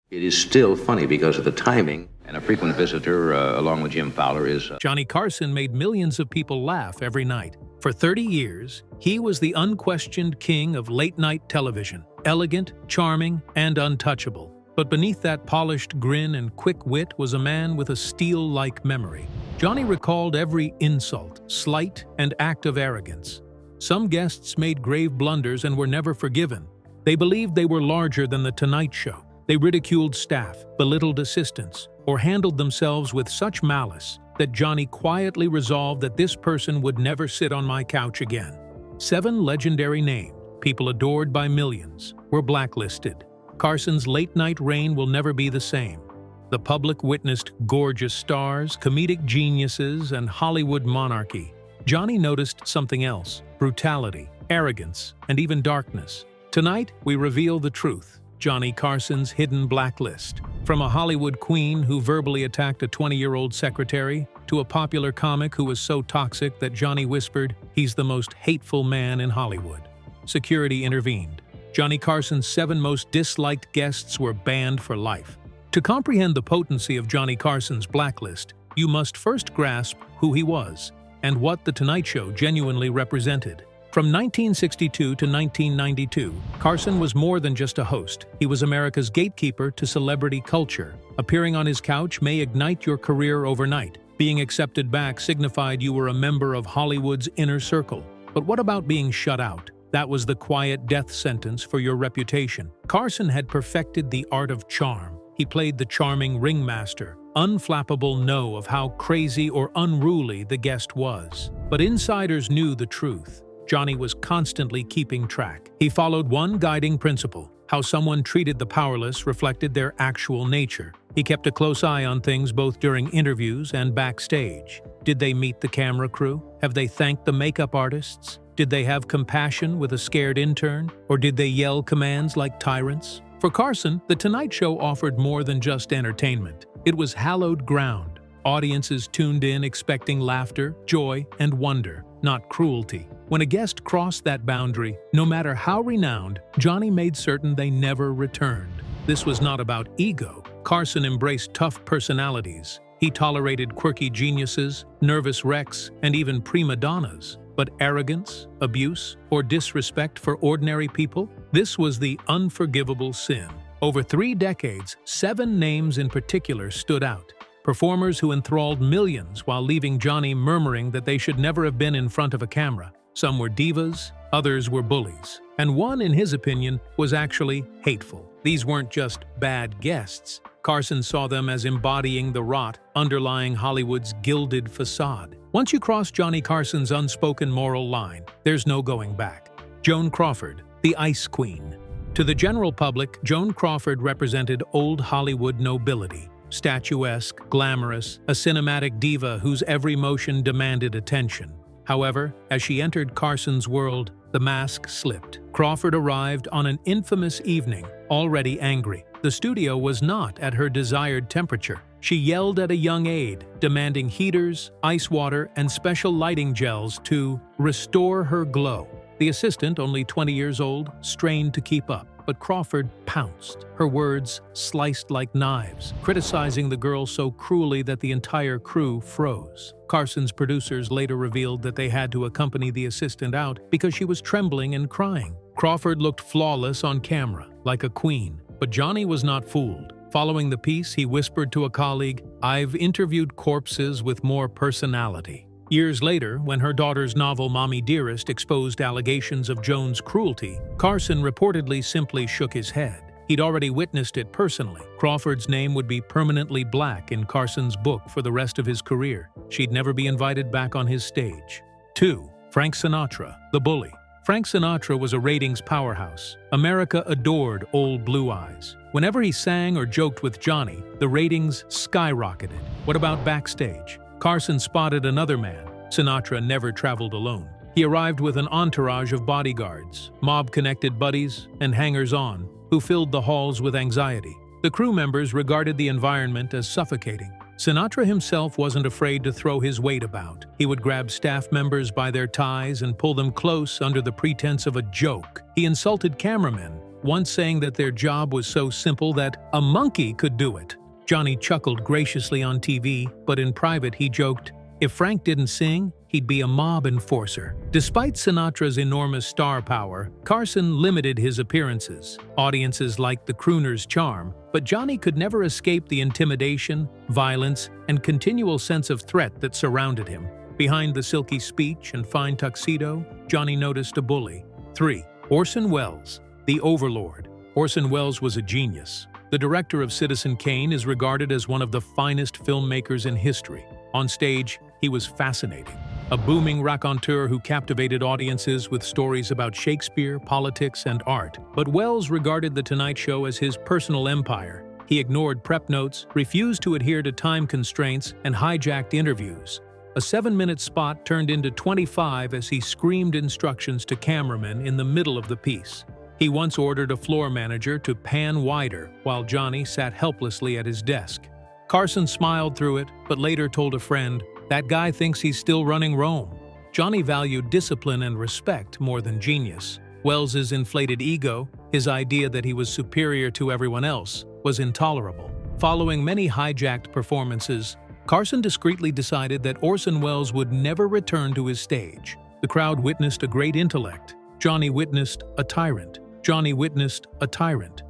It is still funny because of the timing, and a frequent visitor, along with Jim Fowler, is... Johnny Carson made millions of people laugh every night. For 30 years, he was the unquestioned king of late-night television, elegant, charming, and untouchable. But beneath that polished grin and quick wit was a man with a steel-like memory. Johnny recalled every insult, slight, and act of arrogance. Some guests made grave blunders and were never forgiven. They believed they were larger than The Tonight Show. They ridiculed staff, belittled assistants, or handled themselves with such malice that Johnny quietly resolved that this person would never sit on my couch again. 7 legendary names, people adored by millions, were blacklisted. Carson's late-night reign will never be the same. The public witnessed gorgeous stars, comedic geniuses, and Hollywood monarchy. Johnny noticed something else: brutality, arrogance, and even darkness. Tonight, we reveal the truth: Johnny Carson's hidden blacklist. From a Hollywood queen who verbally attacked a 20-year-old secretary, to a popular comic who was so toxic that Johnny whispered, "He's the most hateful man in Hollywood." Security intervened. Johnny Carson's 7 most disliked guests were banned for life. To comprehend the potency of Johnny Carson's blacklist, you must first grasp who he was and what The Tonight Show genuinely represented. From 1962 to 1992, Carson was more than just a host. He was America's gatekeeper to celebrity culture. Appearing on his couch may ignite your career overnight. Being accepted back signified you were a member of Hollywood's inner circle. But what about being shut out? That was the quiet death sentence for your reputation. Carson had perfected the art of charm. He played the charming ringmaster, unflappable know of how crazy or unruly the guest was. But insiders knew the truth. Johnny was constantly keeping track. He followed one guiding principle: how someone treated the powerless reflected their actual nature. He kept a close eye on things both during interviews and backstage. Did they meet the camera crew? Have they thanked the makeup artists? Did they have compassion with a scared intern? Or did they yell commands like tyrants? For Carson, The Tonight Show offered more than just entertainment. It was hallowed ground. Audiences tuned in expecting laughter, joy, and wonder, not cruelty. When a guest crossed that boundary, no matter how renowned, Johnny made certain they never returned. This was not about ego. Carson embraced tough personalities. He tolerated quirky geniuses, nervous wrecks, and even prima donnas. But arrogance, abuse, or disrespect for ordinary people? This was the unforgivable sin. Over 3 decades, 7 names in particular stood out. Performers who enthralled millions while leaving Johnny murmuring that they should never have been in front of a camera. Some were divas, others were bullies, and one, in his opinion, was actually hateful. These weren't just bad guests. Carson saw them as embodying the rot underlying Hollywood's gilded facade. Once you cross Johnny Carson's unspoken moral line, there's no going back. Joan Crawford, the Ice Queen. To the general public, Joan Crawford represented old Hollywood nobility. Statuesque, glamorous, a cinematic diva whose every motion demanded attention. However, as she entered Carson's world, the mask slipped. Crawford arrived on an infamous evening, already angry. The studio was not at her desired temperature. She yelled at a young aide, demanding heaters, ice water, and special lighting gels to restore her glow. The assistant, only 20 years old, strained to keep up, but Crawford pounced. Her words sliced like knives, criticizing the girl so cruelly that the entire crew froze. Carson's producers later revealed that they had to accompany the assistant out because she was trembling and crying. Crawford looked flawless on camera, like a queen, but Johnny was not fooled. Following the piece, he whispered to a colleague, "I've interviewed corpses with more personality." Years later, when her daughter's novel Mommy Dearest exposed allegations of Joan's cruelty, Carson reportedly simply shook his head. He'd already witnessed it personally. Crawford's name would be permanently black in Carson's book for the rest of his career. She'd never be invited back on his stage. 2. Frank Sinatra, the bully. Frank Sinatra was a ratings powerhouse. America adored Old Blue Eyes. Whenever he sang or joked with Johnny, the ratings skyrocketed. What about backstage? Carson spotted another man. Sinatra never traveled alone. He arrived with an entourage of bodyguards, mob-connected buddies, and hangers-on, who filled the halls with anxiety. The crew members regarded the environment as suffocating. Sinatra himself wasn't afraid to throw his weight about. He would grab staff members by their ties and pull them close under the pretense of a joke. He insulted cameramen, once saying that their job was so simple that a monkey could do it. Johnny chuckled graciously on TV, but in private he joked, if Frank didn't sing, he'd be a mob enforcer. Despite Sinatra's enormous star power, Carson limited his appearances. Audiences liked the crooner's charm, but Johnny could never escape the intimidation, violence, and continual sense of threat that surrounded him. Behind the silky speech and fine tuxedo, Johnny noticed a bully. 3. Orson Welles, the Overlord. Orson Welles was a genius. The director of Citizen Kane is regarded as one of the finest filmmakers in history. On stage, he was fascinating. A booming raconteur who captivated audiences with stories about Shakespeare, politics, and art. But Welles regarded The Tonight Show as his personal empire. He ignored prep notes, refused to adhere to time constraints, and hijacked interviews. A 7-minute spot turned into 25 as he screamed instructions to cameramen in the middle of the piece. He once ordered a floor manager to pan wider while Johnny sat helplessly at his desk. Carson smiled through it, but later told a friend, "That guy thinks he's still running Rome." Johnny valued discipline and respect more than genius. Wells's inflated ego, his idea that he was superior to everyone else, was intolerable. Following many hijacked performances, Carson discreetly decided that Orson Welles would never return to his stage. The crowd witnessed a great intellect. Johnny witnessed a tyrant. Johnny witnessed a tyrant.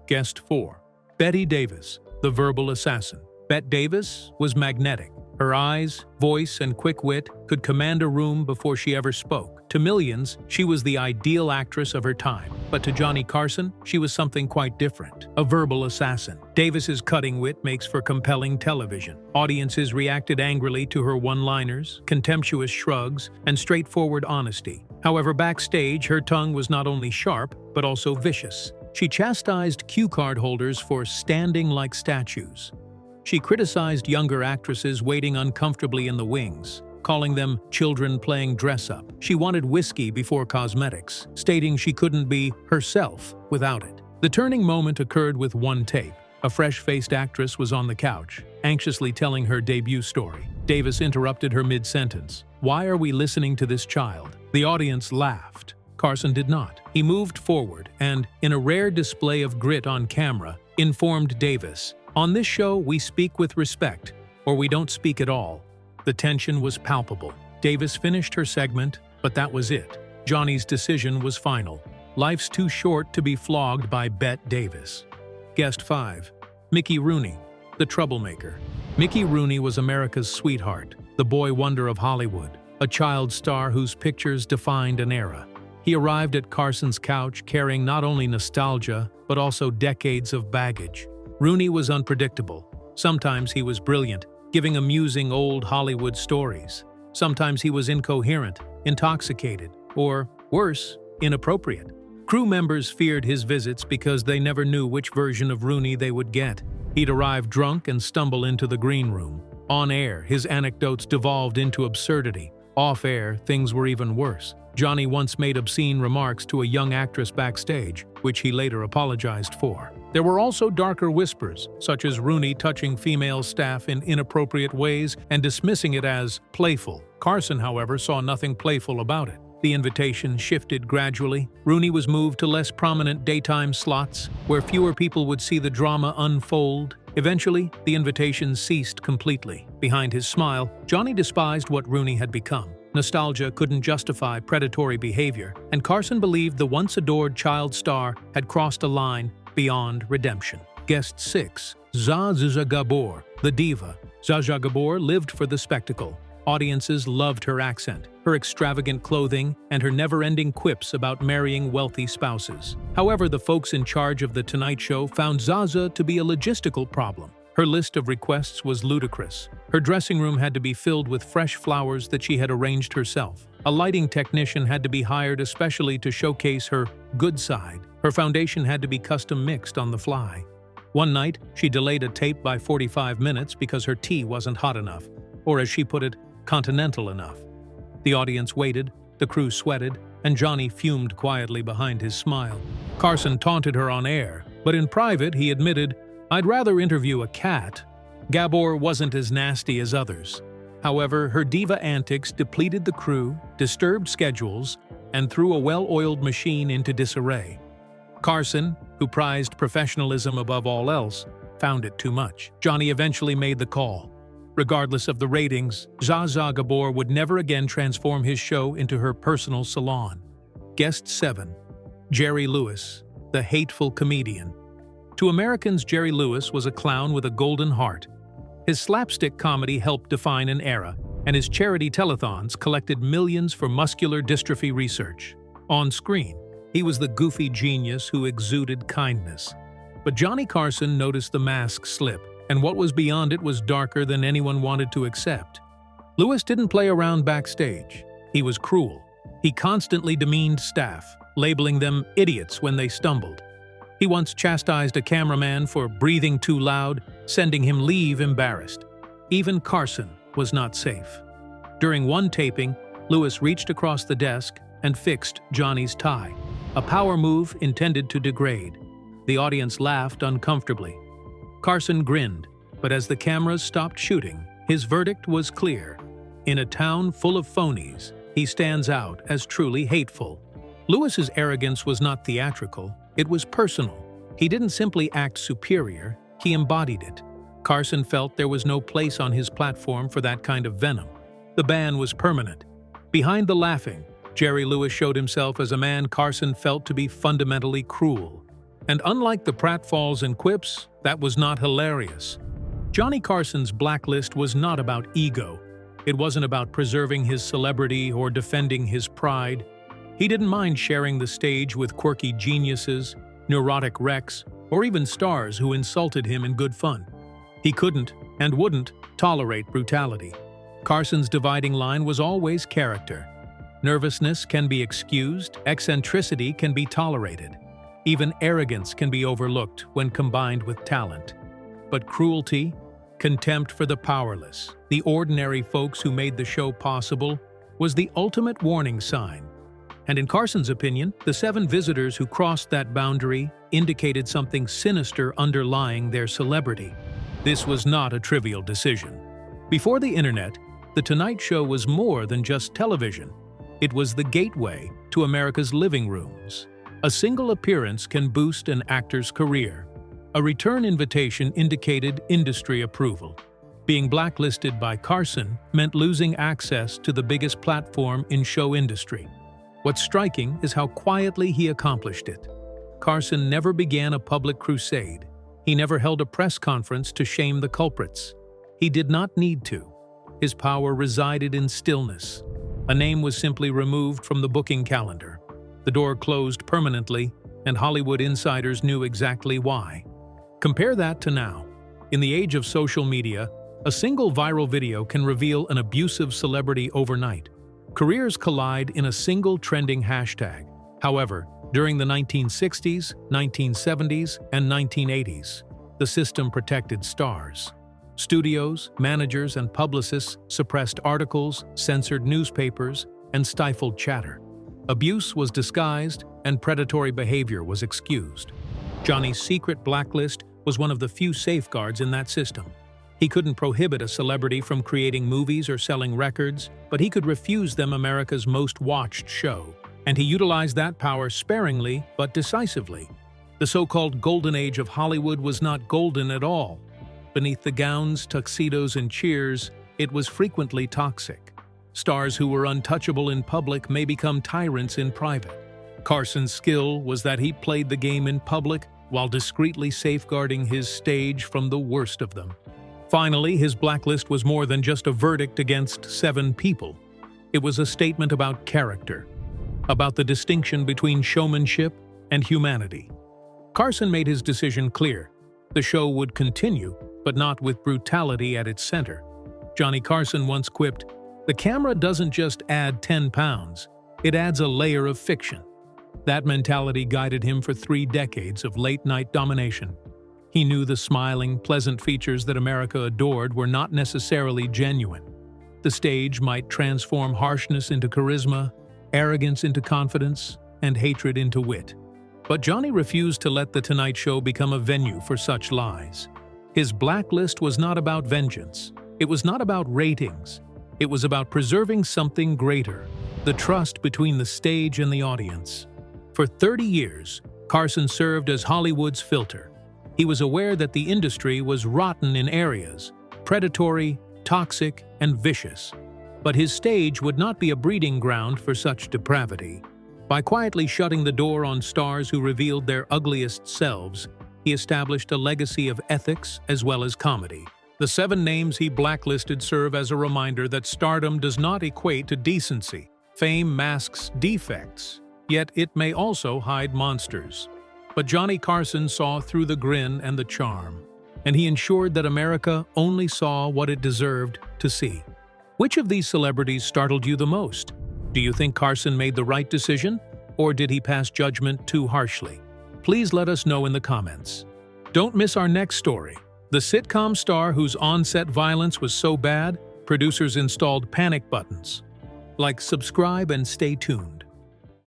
Guest 4. Bette Davis, the verbal assassin. Bette Davis was magnetic. Her eyes, voice, and quick wit could command a room before she ever spoke. To millions, she was the ideal actress of her time. But to Johnny Carson, she was something quite different. A verbal assassin. Davis's cutting wit makes for compelling television. Audiences reacted angrily to her one-liners, contemptuous shrugs, and straightforward honesty. However, backstage, her tongue was not only sharp, but also vicious. She chastised cue card holders for standing like statues. She criticized younger actresses waiting uncomfortably in the wings, calling them children playing dress-up. She wanted whiskey before cosmetics, stating she couldn't be herself without it. The turning moment occurred with one tape. A fresh-faced actress was on the couch, anxiously telling her debut story. Davis interrupted her mid-sentence. "Why are we listening to this child?" The audience laughed. Carson did not. He moved forward and, in a rare display of grit on camera, informed Davis, "On this show, we speak with respect, or we don't speak at all." The tension was palpable. Davis finished her segment, but that was it. Johnny's decision was final. Life's too short to be flogged by Bette Davis. Guest 5. Mickey Rooney, the troublemaker. Mickey Rooney was America's sweetheart, the boy wonder of Hollywood, a child star whose pictures defined an era. He arrived at Carson's couch carrying not only nostalgia, but also decades of baggage. Rooney was unpredictable. Sometimes he was brilliant, giving amusing old Hollywood stories. Sometimes he was incoherent, intoxicated, or, worse, inappropriate. Crew members feared his visits because they never knew which version of Rooney they would get. He'd arrive drunk and stumble into the green room. On air, his anecdotes devolved into absurdity. Off air, things were even worse. Johnny once made obscene remarks to a young actress backstage, which he later apologized for. There were also darker whispers, such as Rooney touching female staff in inappropriate ways and dismissing it as playful. Carson, however, saw nothing playful about it. The invitation shifted gradually. Rooney was moved to less prominent daytime slots, where fewer people would see the drama unfold. Eventually, the invitation ceased completely. Behind his smile, Johnny despised what Rooney had become. Nostalgia couldn't justify predatory behavior, and Carson believed the once-adored child star had crossed a line beyond redemption. Guest 6. Zsa Zsa Gabor, the diva. Zsa Zsa Gabor lived for the spectacle. Audiences loved her accent, her extravagant clothing, and her never-ending quips about marrying wealthy spouses. However, the folks in charge of The Tonight Show found Zsa Zsa to be a logistical problem. Her list of requests was ludicrous. Her dressing room had to be filled with fresh flowers that she had arranged herself. A lighting technician had to be hired especially to showcase her good side. Her foundation had to be custom mixed on the fly. One night, she delayed a tape by 45 minutes because her tea wasn't hot enough, or as she put it, continental enough. The audience waited, the crew sweated, and Johnny fumed quietly behind his smile. Carson taunted her on air, but in private he admitted, "I'd rather interview a cat." Gabor wasn't as nasty as others. However, her diva antics depleted the crew, disturbed schedules, and threw a well-oiled machine into disarray. Carson, who prized professionalism above all else, found it too much. Johnny eventually made the call. Regardless of the ratings, Zsa Zsa Gabor would never again transform his show into her personal salon. Guest 7. Jerry Lewis, the hateful comedian. To Americans, Jerry Lewis was a clown with a golden heart. His slapstick comedy helped define an era, and his charity telethons collected millions for muscular dystrophy research. On screen, he was the goofy genius who exuded kindness. But Johnny Carson noticed the mask slip, and what was beyond it was darker than anyone wanted to accept. Lewis didn't play around backstage. He was cruel. He constantly demeaned staff, labeling them idiots when they stumbled. He once chastised a cameraman for breathing too loud, sending him leave embarrassed. Even Carson was not safe. During one taping, Lewis reached across the desk and fixed Johnny's tie, a power move intended to degrade. The audience laughed uncomfortably. Carson grinned, but as the cameras stopped shooting, his verdict was clear. In a town full of phonies, he stands out as truly hateful. Lewis's arrogance was not theatrical, it was personal. He didn't simply act superior, he embodied it. Carson felt there was no place on his platform for that kind of venom. The ban was permanent. Behind the laughing, Jerry Lewis showed himself as a man Carson felt to be fundamentally cruel. And unlike the pratfalls and quips, that was not hilarious. Johnny Carson's blacklist was not about ego. It wasn't about preserving his celebrity or defending his pride. He didn't mind sharing the stage with quirky geniuses, neurotic wrecks, or even stars who insulted him in good fun. He couldn't and wouldn't tolerate brutality. Carson's dividing line was always character. Nervousness can be excused, eccentricity can be tolerated. Even arrogance can be overlooked when combined with talent. But cruelty, contempt for the powerless, the ordinary folks who made the show possible, was the ultimate warning sign. And in Carson's opinion, the 7 visitors who crossed that boundary indicated something sinister underlying their celebrity. This was not a trivial decision. Before the internet, The Tonight Show was more than just television. It was the gateway to America's living rooms. A single appearance can boost an actor's career. A return invitation indicated industry approval. Being blacklisted by Carson meant losing access to the biggest platform in show industry. What's striking is how quietly he accomplished it. Carson never began a public crusade. He never held a press conference to shame the culprits. He did not need to. His power resided in stillness. A name was simply removed from the booking calendar. The door closed permanently, and Hollywood insiders knew exactly why. Compare that to now. In the age of social media, a single viral video can reveal an abusive celebrity overnight. Careers collide in a single trending hashtag. However, during the 1960s, 1970s, and 1980s, the system protected stars. Studios, managers, and publicists suppressed articles, censored newspapers, and stifled chatter. Abuse was disguised, and predatory behavior was excused. Johnny's secret blacklist was one of the few safeguards in that system. He couldn't prohibit a celebrity from creating movies or selling records, but he could refuse them America's most watched show. And he utilized that power sparingly but decisively. The so-called golden age of Hollywood was not golden at all. Beneath the gowns, tuxedos, and cheers, it was frequently toxic. Stars who were untouchable in public may become tyrants in private. Carson's skill was that he played the game in public while discreetly safeguarding his stage from the worst of them. Finally, his blacklist was more than just a verdict against 7 people. It was a statement about character, about the distinction between showmanship and humanity. Carson made his decision clear. The show would continue, but not with brutality at its center. Johnny Carson once quipped, "The camera doesn't just add 10 pounds, it adds a layer of fiction." That mentality guided him for 3 decades of late-night domination. He knew the smiling, pleasant features that America adored were not necessarily genuine. The stage might transform harshness into charisma, arrogance into confidence, and hatred into wit. But Johnny refused to let The Tonight Show become a venue for such lies. His blacklist was not about vengeance. It was not about ratings. It was about preserving something greater, the trust between the stage and the audience. For 30 years, Carson served as Hollywood's filter. He was aware that the industry was rotten in areas, predatory, toxic, and vicious. But his stage would not be a breeding ground for such depravity. By quietly shutting the door on stars who revealed their ugliest selves, he established a legacy of ethics as well as comedy. The 7 names he blacklisted serve as a reminder that stardom does not equate to decency. Fame masks defects, yet it may also hide monsters. But Johnny Carson saw through the grin and the charm, and he ensured that America only saw what it deserved to see. Which of these celebrities startled you the most? Do you think Carson made the right decision, or did he pass judgment too harshly? Please let us know in the comments. Don't miss our next story. The sitcom star whose on-set violence was so bad, producers installed panic buttons. Like, subscribe, and stay tuned.